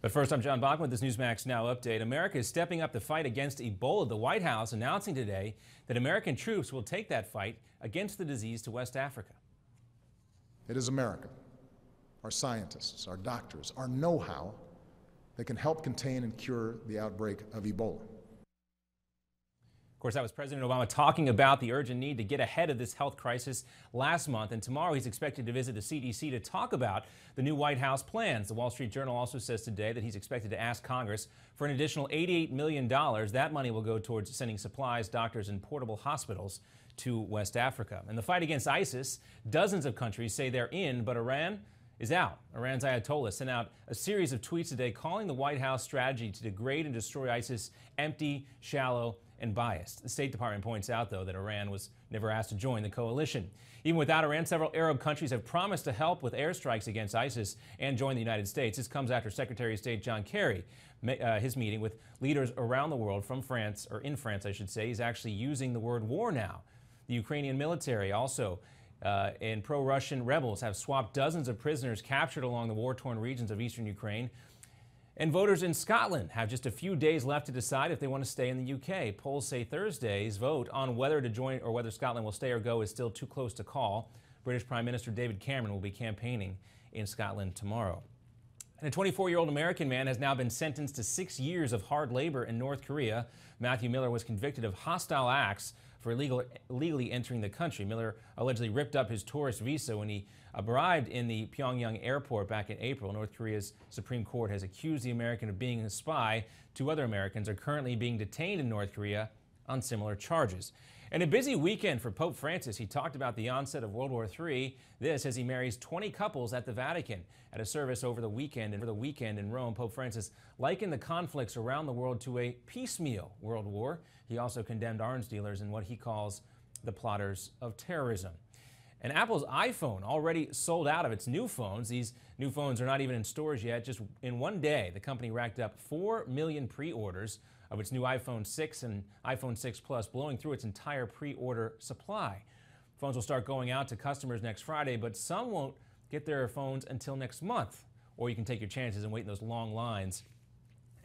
But first, I'm John Bachman with this Newsmax Now update. America is stepping up the fight against Ebola. The White House announcing today that American troops will take that fight against the disease to West Africa. It is America, our scientists, our doctors, our know-how that can help contain and cure the outbreak of Ebola. Of course, that was President Obama talking about the urgent need to get ahead of this health crisis last month. And tomorrow he's expected to visit the CDC to talk about the new White House plans. The Wall Street Journal also says today that he's expected to ask Congress for an additional $88 million. That money will go towards sending supplies, doctors, and portable hospitals to West Africa. In the fight against ISIS, dozens of countries say they're in, but Iran is out. Iran's Ayatollah sent out a series of tweets today calling the White House strategy to degrade and destroy ISIS empty, shallow, and biased. The State Department points out, though, that Iran was never asked to join the coalition. Even without Iran, several Arab countries have promised to help with airstrikes against ISIS and join the United States. This comes after Secretary of State John Kerry, his meeting with leaders around the world from France, or in France, I should say. He's actually using the word war now. The Ukrainian military also and pro-Russian rebels have swapped dozens of prisoners captured along the war-torn regions of eastern Ukraine. And voters in Scotland have just a few days left to decide if they want to stay in the UK. Polls say Thursday's vote on whether to join or whether Scotland will stay or go is still too close to call. British Prime Minister David Cameron will be campaigning in Scotland tomorrow. And a 24-year-old American man has now been sentenced to 6 years of hard labor in North Korea. Matthew Miller was convicted of hostile acts for illegally entering the country. Miller allegedly ripped up his tourist visa when he arrived in the Pyongyang airport back in April. North Korea's Supreme Court has accused the American of being a spy. Two other Americans are currently being detained in North Korea on similar charges. And a busy weekend for Pope Francis. He talked about the onset of World War III. This as he marries 20 couples at the Vatican. At a service over the weekend in Rome, Pope Francis likened the conflicts around the world to a piecemeal world war. He also condemned arms dealers and what he calls the plotters of terrorism. And Apple's iPhone already sold out of its new phones. These new phones are not even in stores yet. Just in one day, the company racked up 4 million pre-orders of its new iPhone 6 and iPhone 6 Plus, blowing through its entire pre-order supply. Phones will start going out to customers next Friday, but some won't get their phones until next month. Or you can take your chances and wait in those long lines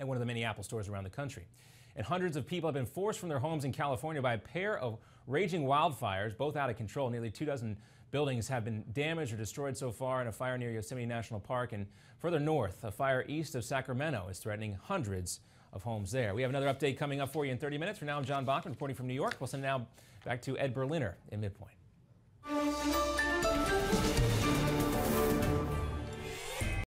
at one of the many Apple stores around the country. And hundreds of people have been forced from their homes in California by a pair of raging wildfires, both out of control. Nearly 2 dozen buildings have been damaged or destroyed so far in a fire near Yosemite National Park. And further north, a fire east of Sacramento is threatening hundreds of homes there. We have another update coming up for you in 30 minutes. For now, I'm John Bachman reporting from New York. We'll send now back to Ed Berliner in Midpoint.